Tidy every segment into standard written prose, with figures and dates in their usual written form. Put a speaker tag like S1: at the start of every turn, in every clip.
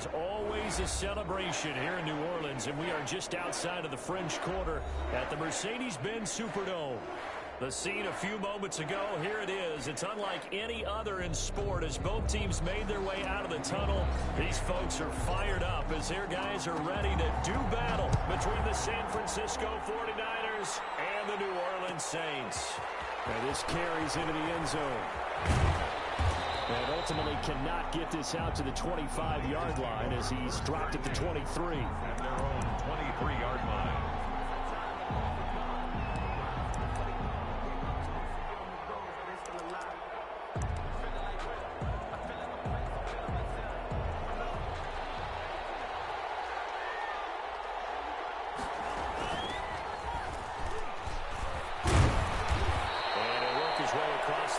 S1: is always a celebration here in New Orleans, and we are just outside of the French Quarter at the Mercedes-Benz Superdome. The scene a few moments ago, here it is. It's unlike any other in sport as both teams made their way out of the tunnel. These folks are fired up as their guys are ready to do battle between the San Francisco 49ers and the New Orleans Saints.
S2: And this carries into the end zone. And ultimately cannot get this out to the 25-yard line as he's dropped at the 23.
S3: At their own 23-yard line.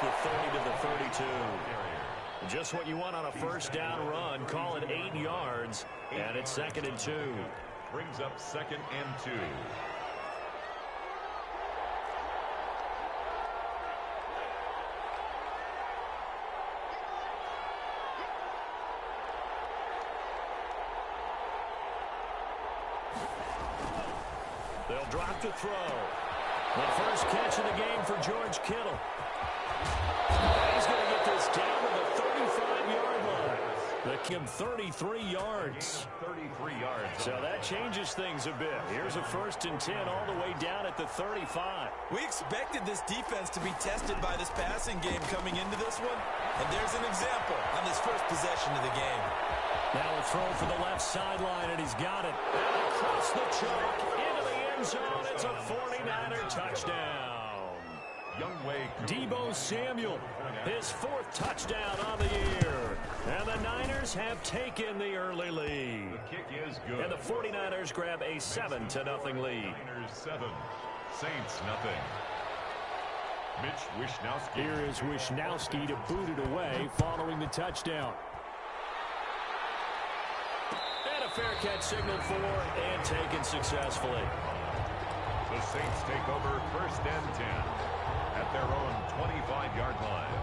S1: The 30 to the 32. Just what you want on a first down run. Call it 8 yards, and it's 2nd and 2.
S3: Brings up 2nd and 2.
S1: They'll drop to throw. The first catch of the game for George Kittle. He's going to get this down to the 35-yard line. The 33 yards.
S3: 33 yards.
S1: So that changes things a bit. Here's a 1st and 10 all the way down at the 35.
S4: We expected this defense to be tested by this passing game coming into this one. And there's an example on this first possession of the game.
S1: Now a throw for the left sideline, and he's got it. And across the chalk into the end zone. It's a 49er touchdown. Deebo Samuel, his 4th touchdown on the year. And the Niners have taken the early lead.
S3: The kick is good.
S1: And the 49ers grab a 7-0 lead.
S3: Niners 7, Saints nothing. Mitch Wishnowsky.
S2: Here is Wishnowsky to boot it away following the touchdown.
S1: And a fair catch signaled for and taken successfully.
S3: The Saints take over 1st and 10. At their own 25-yard line.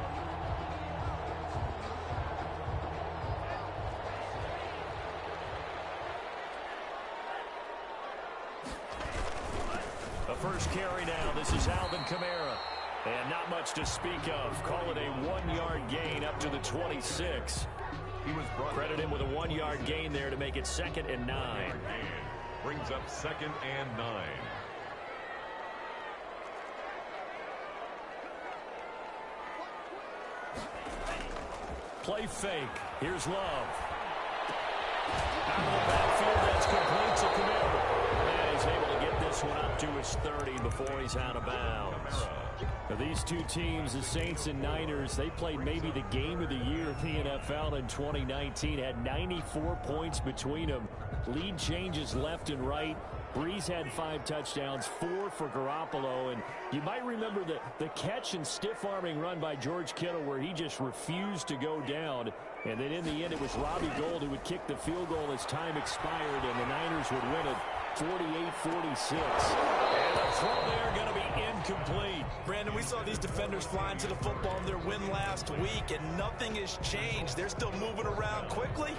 S1: The first carry now. This is Alvin Kamara. And not much to speak of. Call it a 1-yard gain up to the 26.
S3: He was
S1: Credit him with a 1-yard gain there to make it 2nd and 9.
S3: Brings up 2nd and 9.
S1: Play fake. Here's Love. Out of the backfield, that's complete to Kamara. And he's able to get this one up to his 30 before he's out of bounds.
S2: Now, these two teams, the Saints and Niners, they played maybe the game of the year in the NFL in 2019. Had 94 points between them. Lead changes left and right. Breeze had 5 touchdowns, 4 for Garoppolo. And you might remember the catch and stiff-arming run by George Kittle where he just refused to go down. And then in the end, it was Robbie Gould who would kick the field goal as time expired, and the Niners would win it 48-46.
S1: And the throw there going to be incomplete.
S4: Brandon, we saw these defenders flying to the football in their win last week, and nothing has changed. They're still moving around quickly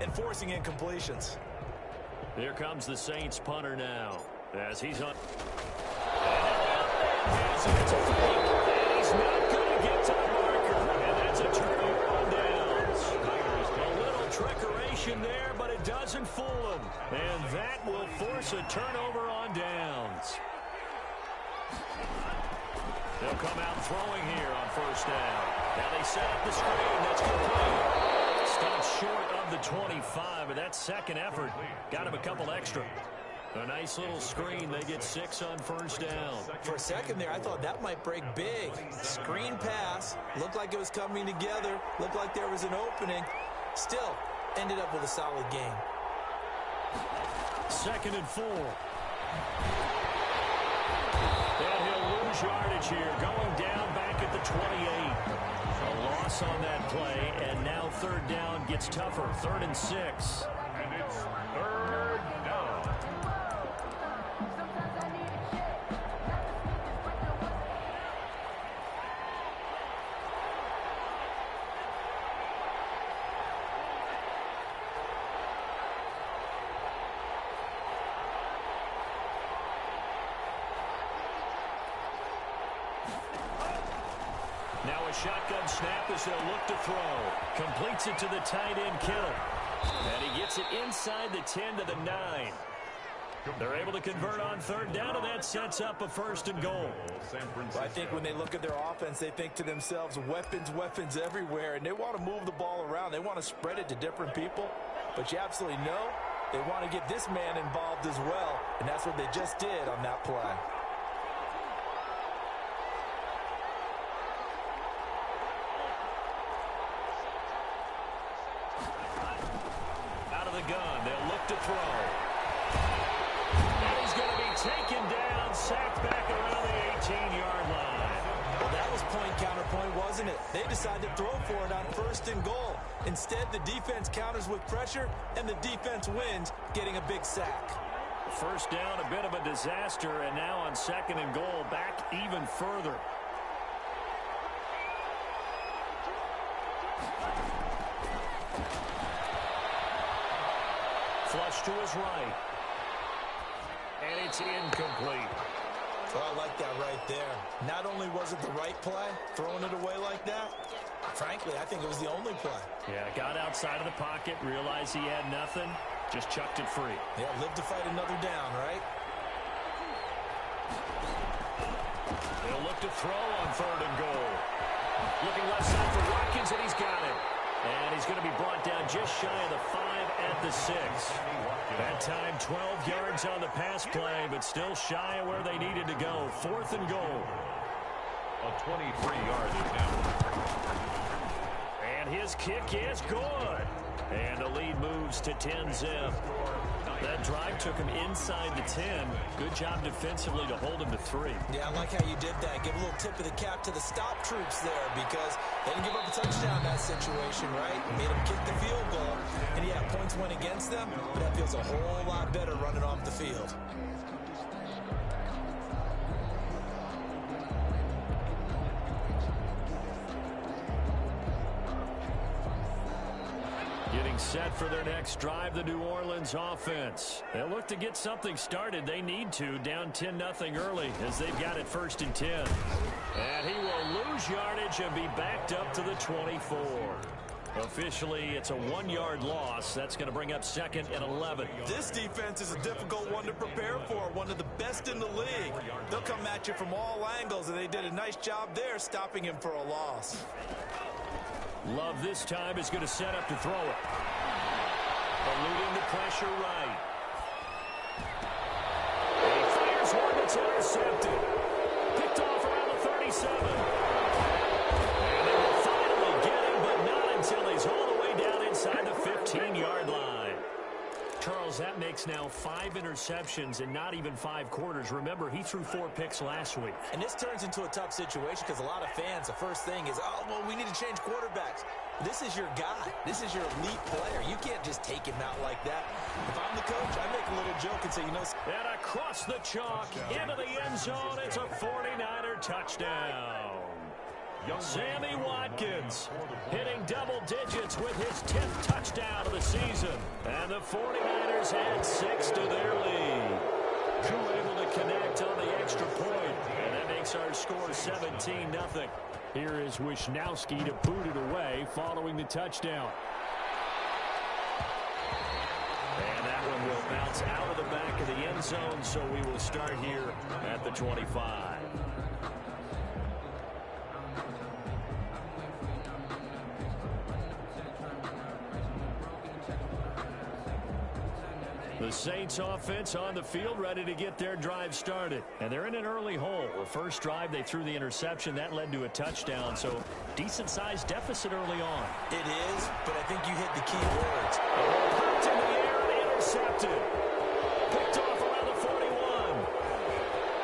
S4: and forcing incompletions.
S1: Here comes the Saints punter now as he's on. It's a fake, and he's not going to get to the marker. And that's a turnover on downs. A little trickeration there, but it doesn't fool him. And that will force a turnover on downs. They'll come out throwing here on 1st down. Now they set up the screen. That's complete. Stopped short of the 25, but that second effort got him a couple extra. A nice little screen. They get 6 on 1st down.
S4: For a second there, I thought that might break big. Screen pass. Looked like it was coming together. Looked like there was an opening. Still, ended up with a solid game.
S1: 2nd and 4. And he'll lose yardage here. Going down back at the 28. A loss on that play, and now 3rd down gets tougher. 3rd and 6.
S3: And it's 3rd down.
S1: Now a shotgun snap as they'll look to throw. Completes it to the tight end, Kittle. And he gets it inside the 10 to the 9. They're able to convert on third down, and that sets up a 1st and goal.
S4: I think when they look at their offense, they think to themselves, weapons, weapons everywhere, and they want to move the ball around. They want to spread it to different people, but you absolutely know they want to get this man involved as well, and that's what they just did on that play.
S1: Out of the gun, they'll look to throw. Taken down, sacked back around the 18-yard line.
S4: Well, that was point counterpoint, wasn't it? They decided to throw for it on 1st and goal. Instead, the defense counters with pressure, and the defense wins, getting a big sack.
S1: 1st down, a bit of a disaster, and now on 2nd and goal, back even further. Flush to his right. And it's incomplete.
S4: Well, I like that right there. Not only was it the right play, throwing it away like that, frankly, I think it was the only play.
S1: Yeah, got outside of the pocket, realized he had nothing, just chucked it free.
S4: Yeah, live to fight another down, right?
S1: They'll look to throw on 3rd and goal. Looking left side for Watkins, and he's got it. And he's going to be brought down just shy of the 5 at the 6. That time, 12 yards on the pass play, but still shy of where they needed to go. 4th and goal.
S3: A 23-yard attempt.
S1: And his kick is good. And the lead moves to 10-zip. That drive took him inside the 10. Good job defensively to hold him to 3.
S4: Yeah, I like how you did that. Give a little tip of the cap to the stop troops there because they didn't give up a touchdown in that situation, right? Made them kick the field goal. And yeah, points went against them, but that feels a whole lot better running off the field.
S1: Getting set for their next drive, the New Orleans offense. They'll look to get something started. They need to, down 10-0 early as they've got it 1st and 10. And he will lose yardage and be backed up to the 24. Officially, it's a 1-yard loss. That's going to bring up 2nd and 11.
S4: This defense is a difficult one to prepare for, one of the best in the league. They'll come at you from all angles, and they did a nice job there stopping him for a loss.
S1: Love this time is going to set up to throw it. Eluding the pressure right. He fires one that's intercepted. Picked off around the 37. And they will finally get him, but not until he's all the way down inside the 15-yard line. Charles, that makes now 5 interceptions in not even 5 quarters. Remember, he threw 4 picks last week.
S4: And this turns into a tough situation because a lot of fans, the first thing is, oh, well, we need to change quarterbacks. This is your guy. This is your elite player. You can't just take him out like that. If I'm the coach, I make a little joke and say, you know.
S1: And across the chalk, into the end zone, it's a 49er touchdown. Sammy Watkins hitting double digits with his 10th touchdown of the season. And the 49ers add 6 to their lead. Drew able to connect on the extra point, and that makes our score 17-0. Here is Wisnowski to boot it away following the touchdown. And that one will bounce out of the back of the end zone, so we will start here at the 25. The Saints offense on the field ready to get their drive started. And they're in an early hole. The first drive, they threw the interception. That led to a touchdown. So decent-sized deficit early on.
S4: It is, but I think you hit the key words.
S1: Popped in the air and intercepted. Picked off around the 41.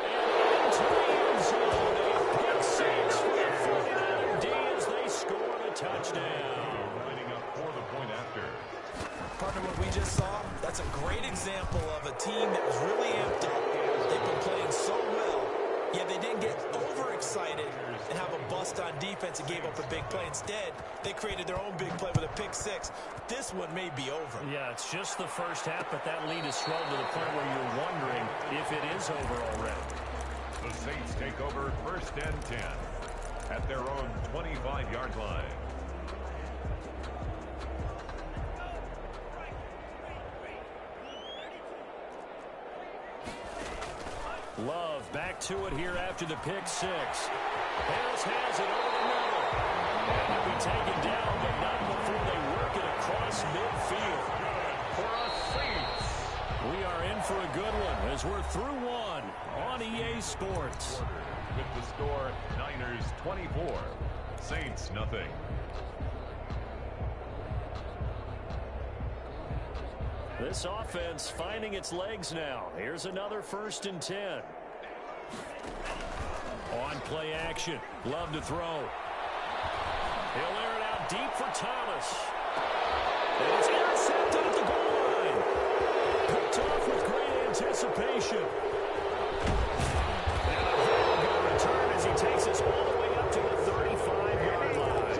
S1: And into the end zone. A pick 6 for the 49er D as they scored a touchdown.
S3: Lining up for the point after.
S4: Partner, what we just saw, that's a great example of a team that was really amped up. They've been playing so well, yet they didn't get overexcited and have a bust on defense and gave up a big play. Instead, they created their own big play with a pick 6. This one may be over.
S1: Yeah, it's just the first half, but that lead has swelled to the point where you're wondering if it is over already.
S3: The Saints take over 1st and 10 at their own 25-yard line.
S1: Love back to it here after the pick six. Harris has it over the middle. And he'll be taken down, but not before they work it across midfield.
S3: For a Saints.
S1: We are in for a good one as we're through one on EA Sports.
S3: With the score, Niners 24, Saints nothing.
S1: This offense finding its legs now. Here's another 1st and 10. On play action. Love to throw. He'll air it out deep for Thomas. And it's intercepted at the goal line. Picked off with great anticipation. And a very good return as he takes us all the way up to the 35-yard line.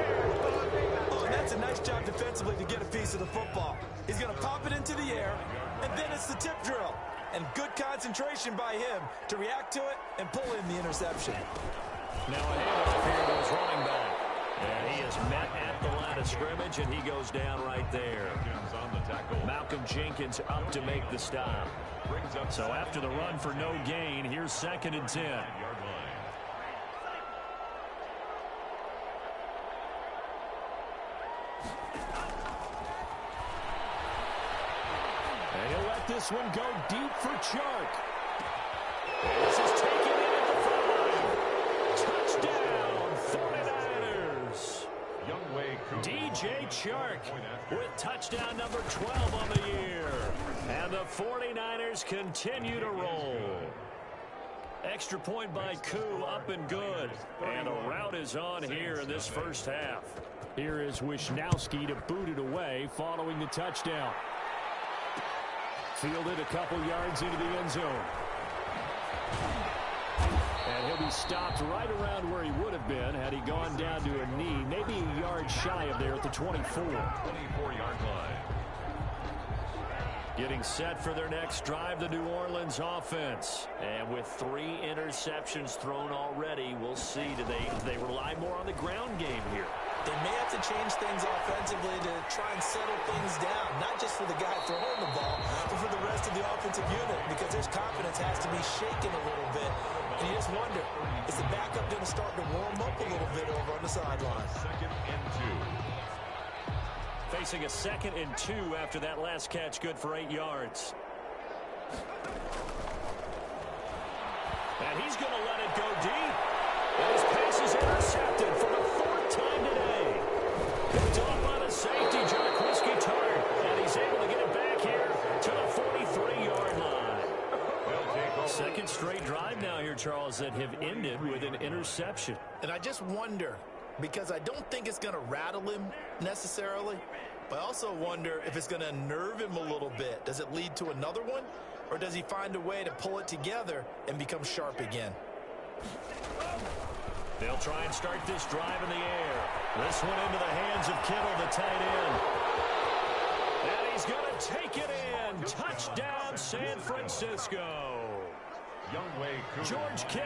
S4: Oh, and that's a nice job defensively to get a piece of the football. He's going to pop it into the air, and then it's the tip drill. And good concentration by him to react to it and pull in the interception.
S1: Now a handoff here to his running back. And he is met at the line of scrimmage, and he goes down right there.
S3: On the tackle.
S1: Malcolm Jenkins up to make the stop. So after the run for no gain, here's 2nd and 10.
S3: Yard line.
S1: And he'll let this one go deep for Chark. This is taken in at the 5. Touchdown, 49ers.
S3: Younghoe Koo.
S1: DJ Chark with touchdown number 12 on the year. And the 49ers continue to roll. Extra point by Koo, up and good. And the route is on here in this first half. Here is Wisnowski to boot it away following the touchdown. Fielded a couple yards into the end zone. And he'll be stopped right around where he would have been had he gone down to a knee, maybe a yard shy of there at the 24.
S3: 24-yard line.
S1: Getting set for their next drive, the New Orleans offense. And with 3 interceptions thrown already, we'll see. Do they rely more on the ground game here?
S4: They may have to change things offensively to try and settle things down, not just for the guy throwing the ball, but for the rest of the offensive unit, because his confidence has to be shaken a little bit. And you just wonder, is the backup going to start to warm up a little bit over on the sideline?
S3: 2nd and 2.
S1: Facing a 2nd and 2 after that last catch, good for 8 yards. And he's going to let it go deep. And his pass is intercepted for the 4th time today. Picked off by the safety, Jarquiski Tartt. And he's able to get it back here to the 43-yard line. Second straight drive now here, Charles, that have ended with an interception.
S4: And I just wonder, because I don't think it's going to rattle him necessarily, but I also wonder if it's going to unnerve him a little bit. Does it lead to another one, or does he find a way to pull it together and become sharp again?
S1: They'll try and start this drive in the air. This one into the hands of Kittle, the tight end. And he's going to take it in. Touchdown, San Francisco.
S3: Younghoe Koo.
S1: George Kittle.